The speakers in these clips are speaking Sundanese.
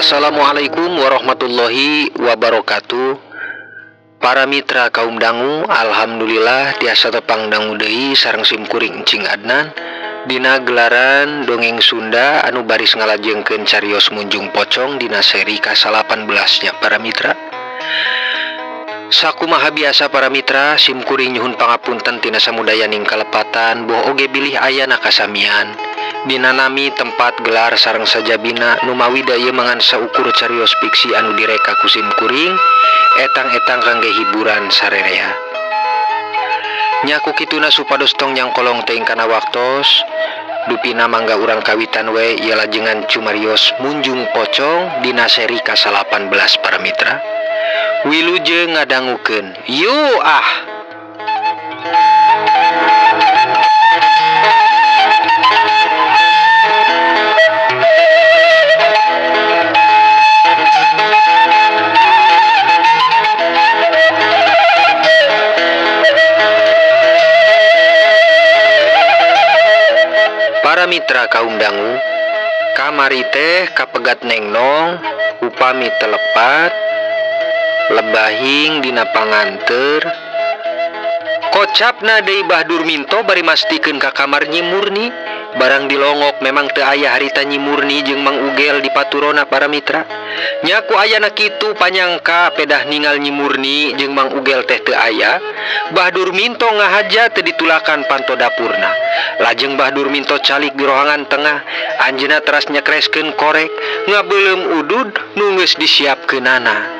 Assalamualaikum warahmatullahi wabarakatuh. Para mitra kaum dangu, alhamdulillah tiasa tepang dangu deui sareng simkuring Cing Adnan dina gelaran dongeng Sunda anu baris ngalajengkeun carios Munjung Pocong dina seri ka-18 nya para mitra. Sakumaha biasa para mitra, simkuring nyuhun pangapunten tina samudaya ning kalepatan boh oge bilih ayana kasamian dina nami tempat gelar sareng sajabina numawi daya mangansa ukur carios fiksi anu direka ku simkuring etang-etang kangge hiburan sarerea. Nyaku kituna supados tong yang kolong teuing kana waktos dupina mangga urang kawitan we ieu lajengan cumarios Munjung Pocong dina seri ka-18 para mitra. Wilujeng ngadangukeun. Yu ah. Para mitra kaum dangu, kamari teh kapegat nengnong upami telepat lebahing dina panganter kocapna deui Bahdur Minto bari mastikeun ka kamar Nyi Murni barang dilongok memang teu aya harita Nyi Murni jeung Mang Ugel di paturona para mitra. Nyaku ayana kitu panyangka pedah ningal Nyi Murni jeung Mang Ugel teh teu aya, Bahdur Minto ngahaja teu ditulakan panto dapurna. Lajeng Bahdur Minto calik di rohangan tengah, anjeunna teras nyekreskeun korek ngabeulem udud nu geus disiapkeunana.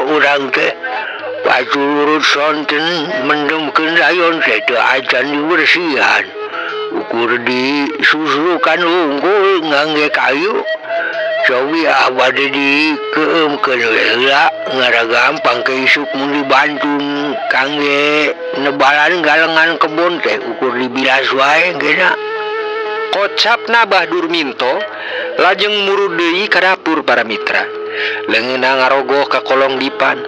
Urang teh paculurut sonten mendemkeun rayon teh teu acan dibersihan. Ukur disusukan unggul ngangge kayu. Cobi bade dikeumkeun heula ngara gampang ke isuk mun dibantu kangge nebalan galengan kebon teh ukur dibilas wae geuna. Kocapna Bahdur Minto lajeng murud deui ka dapur para mitra. Leungeunna ngarogoh ka kolong dipan,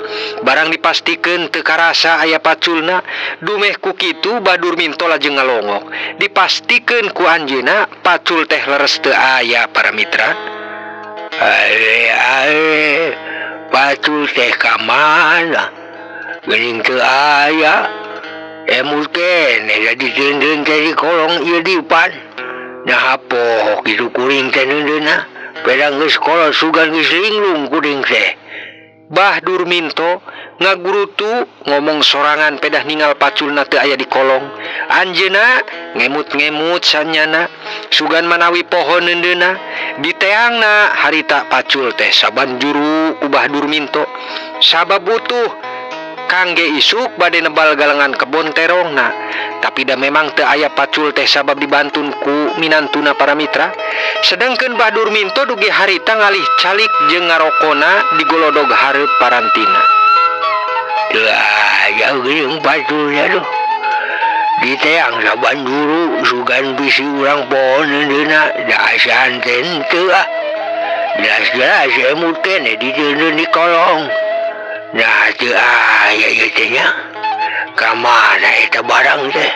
barang dipastikeun teu karasa aya paculna, dumeh ku kitu Bahdur Minto lajeng ngalongok. Dipastikeun ku anjeunna pacul teh leres teu aya para mitra. Ae, pacul teh ka mana? Geuning teu aya. Emut keneh jadi deundeun teh di kolong ieu dipan. Nah poho kitu kuring teh neundeuna. Pedang geus kolot sugan geus linglung kuring teh. Bahdur Minto ngagurutu ngomong sorangan pedah ningal paculna teu aya di kolong. Anjeunna ngemut-ngemut sanyana sugan manawi pohon neundeuna. Diteangna harita pacul teh sabanjuru ku Bahdur Minto. Sabab butuh kangge isuk bade nebal galengan kebon terongna. Tapi da memang teu aya pacul teh sabab dibantun ku minantuna para mitra. Sedengkeun Bahdur Minto dugi harita ngalih calik jeung ngarokona digolodog hareup parantina. Teu aya geuning paculnya duh. Diteang sabanjuru sugan bisi urang pohon neundeuna dasan teh teu ah. Jelas-jelas emut keneh dideundeun di kolong. Nah teu aya ieu teh nya. Ka mana eta barang teh?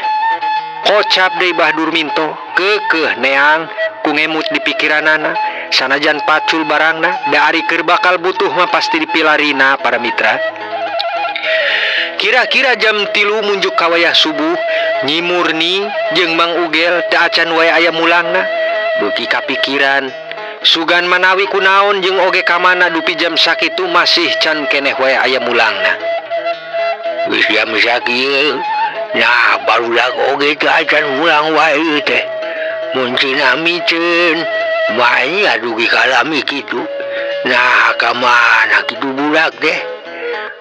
Kocap deui Bahdur Minto, keukeuh neang ku ngemut di pikiranana. Sanajan pacul barangna da ari keur bakal butuh mah pasti dipilarina para mitra. Kira-kira jam 3 munjuk ka wayah subuh, Nyi Murni jeung Mang Ugel teu acan wae aya mulangna. Beuki kapikiran sugan manawi kunaon jeung oge ka mana dupi jam sakitu masih can keneh wae aya mulangna. Geus jam sakieu. Nah barudak oge teu acan mulang wae ieu teh. Mun cina miceun bae dugi kalami kitu. Nah ka mana kitu budak teh?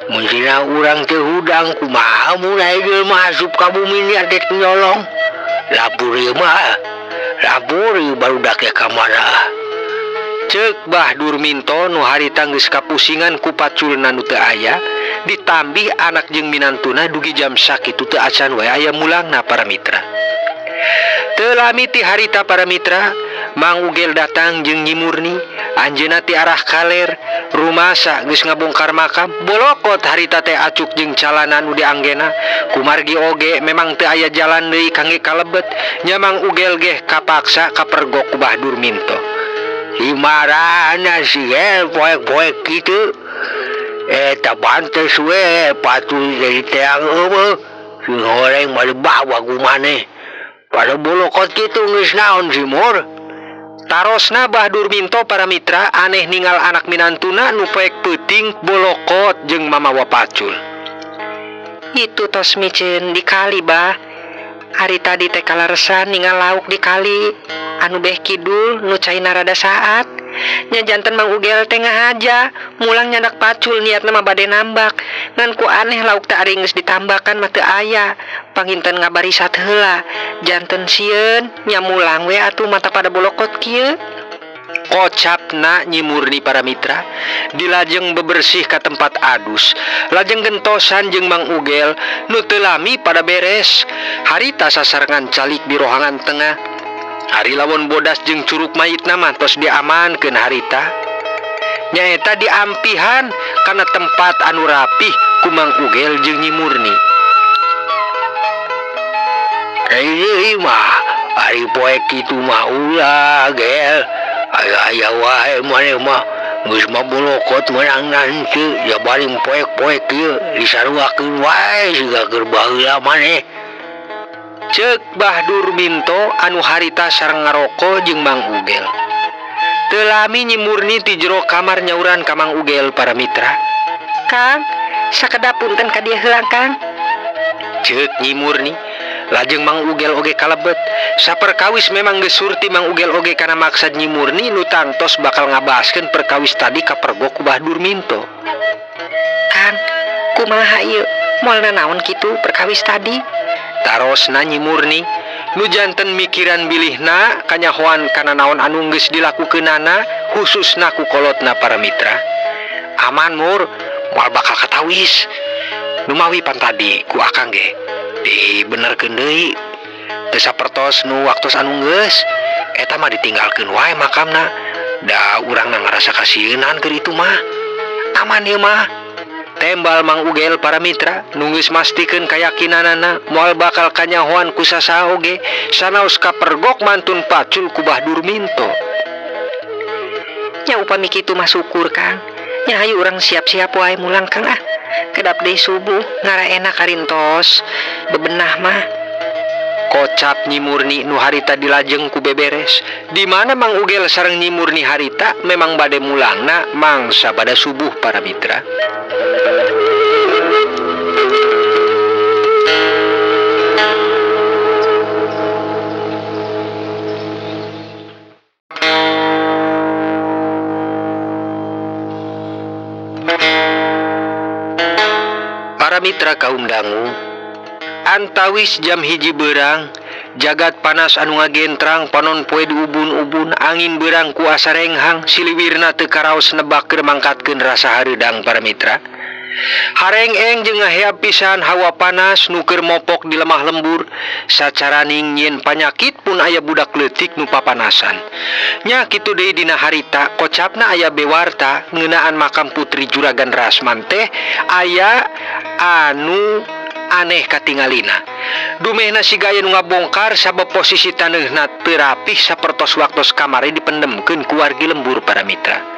Mun cina urang teh hudang kumaha mulai jelema asup ka bumi nya teh nyolong. Lapur ieu mah. Lapur ieu barudak ka mana? Ceuk Bahdur Minto nu harita geus kapusingan ku paculna nu teu aya, ditambih anak jeung minantuna dugi jam sakitu teu acan wae aya mulangna para mitra. Teu lami ti harita para mitra, Mang Ugel datang jeung Nyi Murni. Anjeunna ti arah kaler rumasa geus ngabongkar makam. Bolokot harita teh acuk jeung calana nu dianggena. Kumargi oge memang teu aya jalan deui kangge kalebet. Nya Mang Ugel ge kapaksa kapergok ku Bahdur Minto. Himarana si poek-poek kitu. Eta pantes we patul jadi teang eueuh. Si goreng mah dibawa ku maneh. Pada bolokot kitu geus naon si Mur? Tarosna Bahdur Minto para mitra aneh ningal anak minantuna nu poek peuting bolokot jeung mamawa pacul. Itu tos micen di kali bah. Hari tadi teh kalaresan ningal lauk di kali anu beh kidul nu caina rada saat. Nya janten Mang Ugel teh ngahaja mulang nyandak pacul niatna mah bade nambak. Ngan ku aneh lauk teh ari geus ditambakan mah teu aya. Panginten ngabarisat heula. Janten sieun nya mulang we atuh mata pada bolokot kieu. Kocapna Nyi Murni para mitra dilajeng bebersih ka tempat adus. Lajeng gentosan jeung Mang Ugel nu teu lami pada beres. Harita sasarengan calik di rohangan tengah. Hari lawon bodas jeung curug mayitna mah tos diamankeun harita. Nyaeta diampihan kana tempat anu rapih ku Mang Ugel jeung Nyi Murni. Ieu mah ari poek kitu mah ulah gel. Aya wae maneh mah geus mah bolokot menang nanti ya baring poek-poek ieu disaruakeun wae siga keur baheula maneh. Ceuk Bahdur Minto anu harita sareng ngaroko jeung Mang Ugel. Teu lami Nyi Murni ti jero kamar nyauran ka Mang Ugel para mitra. "Kang, sakedap punten ka dieu heula Kang." Ceuk Nyi Murni. Lajeng Mang Ugel oge kalebet. Saperkawis memang geus surti Mang Ugel oge kana maksad Nyi Murni nu tangtos bakal ngabaskeun perkawis tadi kapergok ku Bahdur Minto. "Kang, kumaha ieu? Moalna naon kitu perkawis tadi?" Tarosna Nyi Murni nu janten mikiran bilihna kanyahoan kana naon anu geus dilakukeunana khususna ku kolotna para mitra. "Aman Mur, moal bakal katawis. Nu mawi pan tadi ku akang ge dibenerkeun deui. Teu sapertos nu waktos anu geus eta mah ditinggalkeun wae makamna. Da urangna ngarasa kasienan keur itu mah. Aman ieu mah." Tembal Mang Ugel para mitra nu geus mastikeun kayakinanana moal bakal kanyahoan ku sasaha oge sanaos kapergok mantun pacul ku Bahdur Minto. "Nya upami kitu mah syukur Kang. Nya hayu urang siap-siap wae mulang Kang ah. Kedap deui subuh ngaraena karintos bebenah mah." Kocap Nyi Murni nu harita dilajeng ku beberes. Di mana Mang Ugel sareng Nyi Murni harita memang bade mulangna mangsa bada subuh para mitra. Para mitra kaum dangu, antawis jam hiji beurang, jagat panas anu ngagentrang panon poe di ubun-ubun, angin beurang ku asa renghang, siliwirna teu karaos nebak keur mangkatkeun rasa hareudang para mitra. Hareng-eng jeung ngaheap pisan hawa panas nu keur mopok di lemah lembur, sacaraning nyieun panyakit pun aya budak leutik nu papanasan. Nya kitu deui dina harita kocapna aya bewarta ngeunaan makam Putri Juragan Rasman teh aya anu aneh katingalina. Dumehna si gaya nu ngabongkar sabab posisi taneuhna teu rapih sapertos waktos kamari dipendemkeun ku wargi lembur para mitra.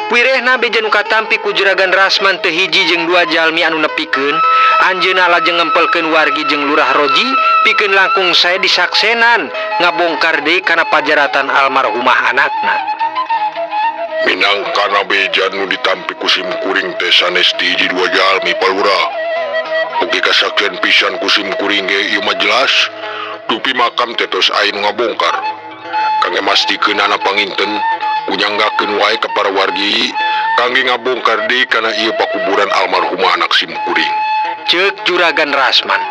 Wirehna beja nu katampi ku Juragan Rasman teu hiji jeung dua jalmi anu nepikeun. Anjeunna lajeng ngempelkeun wargi jeung Lurah Roji pikeun langkung sae disaksenan ngabongkar deui kana pajaratan almarhumah anakna. Minangkana beja nu ditampi ku simkuring teh sanes ti hiji dua jalmi palura. Oge kasaksian pisan ku simkuring ge ieu mah jelas dupi makam teh tos aya nu ngabongkar. Kangge mastikeun anak panginten kunyanggakeun wae ka para wargi kangge ngabongkar deui kana ieu pakuburan almarhumah anak simkuring. Ceuk Juragan Rasman.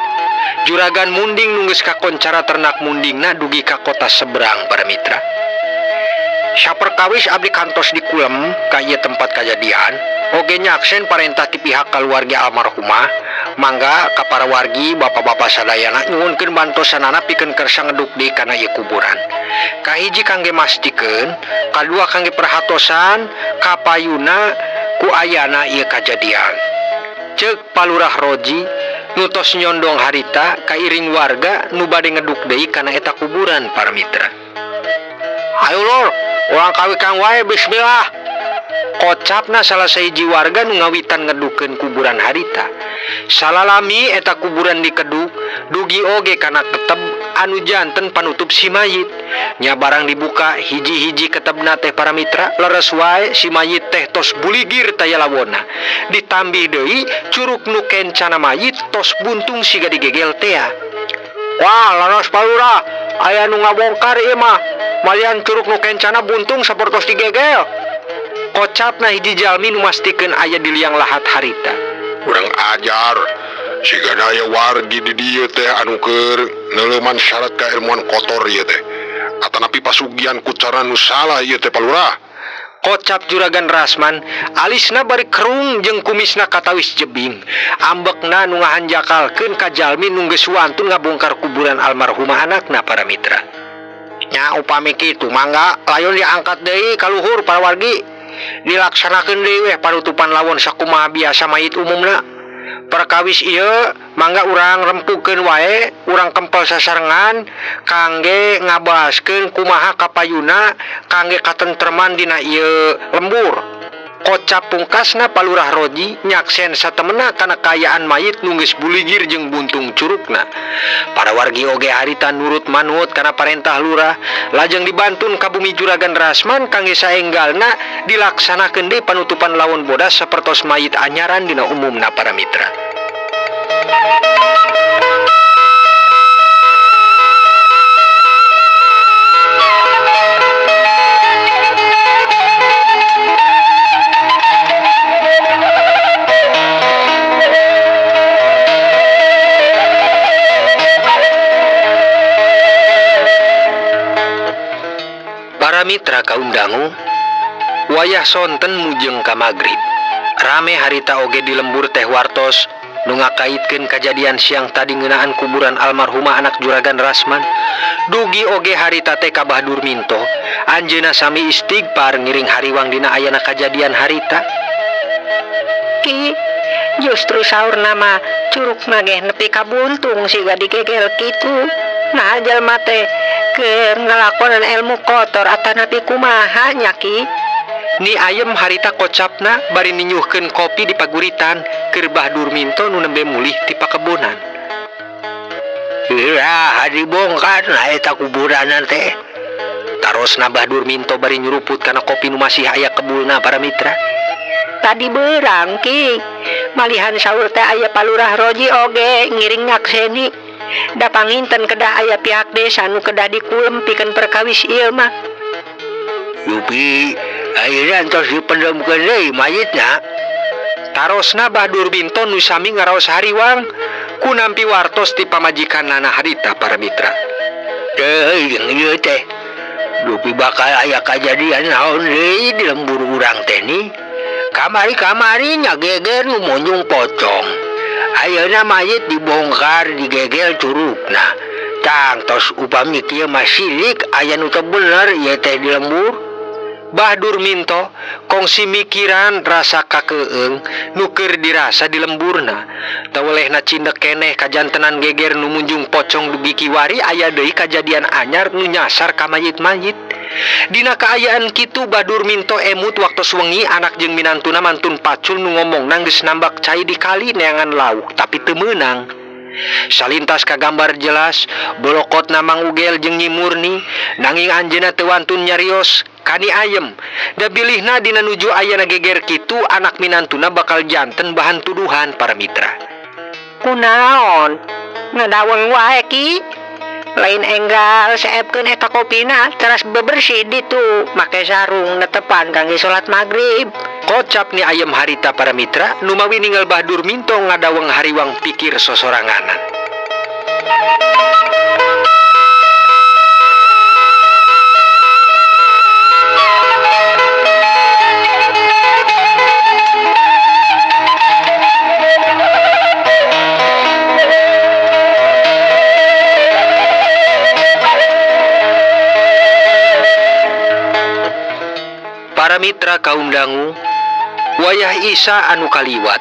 Juragan munding nu geus kakoncara ternak mundingna dugi ka kota seberang para mitra. Saperkawis abdi kantos dikulem ka ieu tempat kajadian, oge nyaksen parentah ti pihak keluarga almarhumah Mangga ka para wargi bapak-bapak sadayana nyuwunkeun bantosanana pikeun kersa ngeduk deui kana ieu kuburan. Kahiji kangge mastikeun, kadua kangge perhatosan kapayuna ku ayana ieu kajadian. Ceuk Palurah Roji nutos nyondong harita kairing warga nu bade ngeduk deui kana eta kuburan para mitra. Ayo lor, urang kawikang wae bismillah. Kocapna salah sahiji warga nu ngawitan ngedukeun kuburan harita. Salalami eta kuburan dikeduk, dugi oge kana keteb anu janten panutup si mayit. Nya barang dibuka hiji-hiji ketebna teh para mitra, leres wae si mayit teh tos buligir taya lawonna. Ditambih deui curug nu kencana mayit tos buntung siga digegel teh. Wah, laras Palurah, aya nu ngabongkar ieu mah. Malian curug nu kencana buntung sapertos digegel. Kocapna hiji jalmi nu mastikeun aya di liang lahat harita. Urang ajar siga daya wargi di dieu teh anu keur neuleuman syarat kailmuan kotor ieu teh. Atanapi pasugian ku cara nu salah ieu teh Palurah. Kocap Juragan Rasman, alisna bari kerung jeung kumisna katawis jebing. Ambekna nu ngahanjakalkeun ka jalmi nu geus wantun ngabongkar kuburan almarhumah anakna para mitra. Nya upami kitu mangga layon diangkat deui ka luhur para wargi. Dilaksanakeun deui we panutupan lawon sakumaha biasa mayit umumna. Perkawis ieu mangga urang rempukeun wae, urang kempel sasarengan kangge ngabahaskeun kumaha kapayuna kangge katentreman dina ieu lembur. Kocap pungkasna Palurah Roji nyaksen satemena kana kayaan mayit nu geus buligir jeung buntung curugna. Para wargi oge harita nurut manut kana parentah lurah, lajeng dibantun ka bumi Juragan Rasman kangge saenggalna dilaksanakeun deui panutupan lawon bodas sapertos mayit anyaran dina umumna para mitra. Para mitra kaundangu, wayah sonten mujeng ka magrib. Rame harita oge di lembur teh wartos nu ngakaitkeun kajadian siang tadi ngeunaan kuburan almarhumah anak Juragan Rasman. Dugi oge harita teh ka Bahdur Minto, anjeunna sami istighfar ngiring hariwang dina ayana kajadian harita. Ki, justru saur nama curug mageh nepi ka buntung siga digegel kitu. Nah jalma teh keur ngalakonan ilmu kotor atanapi kumaha nya Ki. Ni ayem harita kocapna bari ninyuhkeun kopi di paguritan keur Bahdur Minto nu nembe mulih ti pakebonan. Ira dibongkar na eta kuburan teh. Tarosna Bahdur Minto bari nyuruput kana kopi nu masih aya kebulna para mitra. Tadi beurang Ki, malihan saur teh aya Palurah Roji oge ngiring ngakseni. Da panginten kedah aya pihak desa nu kedah dikulem pikeun perkawis ieu mah. Yupi, ayeuna entos dipendemkeun deui mayitna. Tarosna Bahdur Minto nu sami ngaraos hariwang ku nampi wartos ti pamajikanna harita para mitra. Teh jeung ieu teh. Dupi bakal aya kajadian naon deui di lembur urang teh ni. Kamari-kamari nya geger nu monjong pocong. Ayeuna mayit dibongkar digegel curugna. Tang tos upami kieu mah silik aya nu teu bener ieu teh di lembur. Bahdur Minto kongsi mikiran rasa kakeueung nu keur dirasa di lemburna. Teu welehna cindek keneh kajantenan geger nu munjung pocong dugi kiwari aya deui kajadian anyar nu nyasar ka mayit-mayit. Dina kaayaan kitu Bahdur Minto emut waktos wengi anak jeung minantuna mantun pacul nu ngomongna geus nambak cai di kali neangan lauk tapi teu meunang. Salintas kagambar jelas bolokotna Mang Ugel jeung Nyi Murni, nanging anjeunna teu wantun nyarios kani ayem. Da bilihna dina nuju ayana geger kitu anak minantuna bakal janten bahan tuduhan para mitra. Kunaon? Ngadaweng wae Ki. Lain enggal saepkeun eta kopina teras bebersih ditu make sarung netepan kangge salat magrib. Kocap ni ayem harita para mitra nu mawi ninggal Bahdur Minto ngadaweng hariwang pikir sosoranganan. para mitra kaum dangu. Wayah Isa anu kaliwat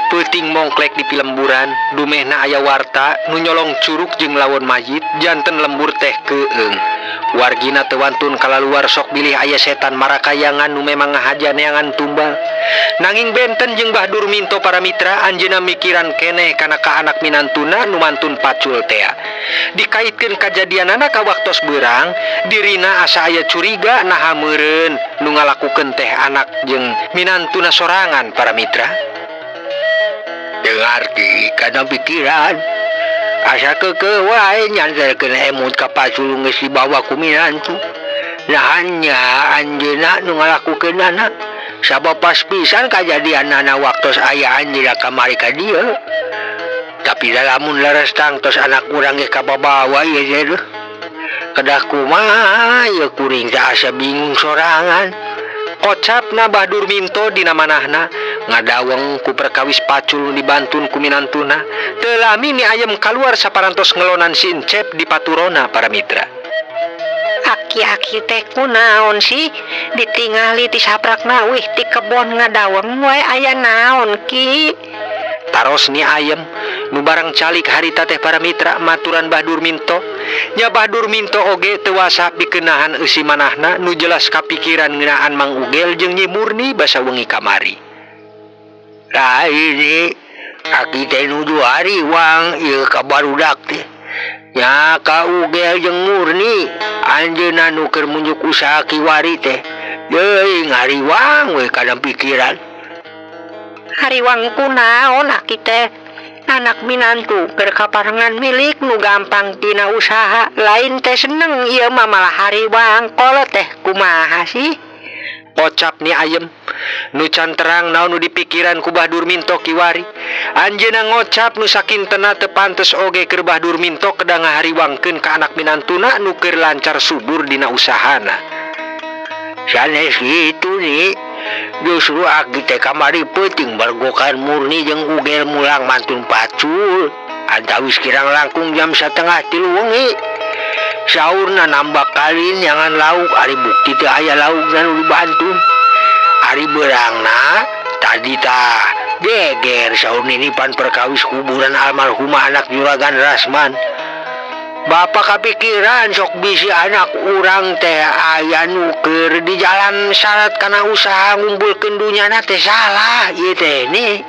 peuting mongklek di pilemburan dumehna aya warta nu nyolong curug jeung lawon mayit janten lembur teh keung. Wargina teu wantun kalaluar sok bilih aya setan marakayangan nu memang ngahaja neangan tumbal. Nanging benten jeung Mbah Durminto para mitra anjeunna mikiran keneh kana ka anak minantuna nu mantun pacul tea. Dikaitkeun kajadianana ka waktos beurang, dirina asa aya curiga naha meureun nu ngalakukeun teh anak jeung minantuna sorangan para mitra. Dengarti kana pikiran asa kekeh wae nyandarkeun emut ka pacul geus dibawa ku minantu. Nahannya anjeunna nu ngalakukeunana sabab pas pisan kajadianana waktos aya anjeunna kamari ka dieu. Tapi lamun leres tangtos anak urang ge kababawa ieu teh. Kedah kumaha ieu kuring teh asa bingung sorangan. Kocapna Mbah Durminto dina manahna ngadaweng ku perkawis pacul dibantun ku minantuna. Teu lami ni ayem kaluar saparantos ngelonan si Encep di paturona para mitra. Aki-aki teh kunaon sih ditingali ti saprakna wih ti kebon ngadaweng wae aya naon ki. Taros ni ayem nu barang calik harita teh para mitra maturan Mbah Durminto. Nya Mbah Durminto oge teu wasa pikenahan eusi manahna nu jelas kapikiran ngeunaan Mang Ugel jeung Nyi Murni basa wengi kamari. Lah ini aki teh nuju hariwang ieu ka barudak teh. Nya ka Ugel jeung Murni anjeunna nu keur munjuk usaha kiwari teh. Deui ngariwang we kana pikiran. Hariwang kunaon aki teh? Anak minantu keur kaparengan milik nu gampang tina usaha lain teh seneng ieu mah malah hariwang kolot teh kumaha sih? Kocap ni ayem nu can terang naon nu dipikiran ku Mbah Durminto kiwari. Anjeunna ngocap nu sakintena teu pantes oge keur Mbah Durminto kedah ngahariwangkeun ka anak minantuna nu keur lancar subur dina usahana. Sanes kitu nih. Justru aki teh kamari peuting bergokan Murni jeung Ugel mulang mantun pacul. Antawis kirang langkung jam 2:30 wengi. Saurna nambah kalin nyangan lauk ari bukti teh aya laukna nu dibantun. Ari beurangna tadi tah geger saur ninipan perkawis kuburan almarhumah anak juragan Rasman. Bapak kapikiran sok bisi anak urang teh aya nu keur di jalan syarat kana usaha ngumpulkeun dunyana teh salah ieu teh ni.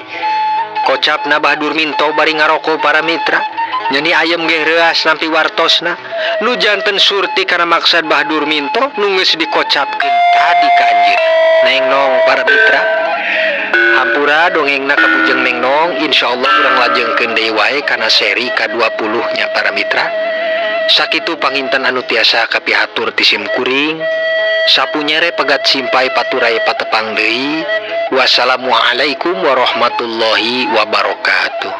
Kocapna Mbah Durminto bari ngaroko para mitra. Nyeni ayem ge reuas nampi wartosna nu janten surti kana maksad Mbah Durminto nu geus dikocapkeun tadi ka anjeun. Neng Nong para mitra. Hampura dongengna ka Bujang Neng Nong, insyaallah urang lajengkeun deui wae kana seri ka-20 nya para mitra. Sakitu panginten anu tiasa kapihatur ti sim kuring. Sapunyere pegat simpai paturai patepang deui. Wassalamualaikum warahmatullahi wabarakatuh.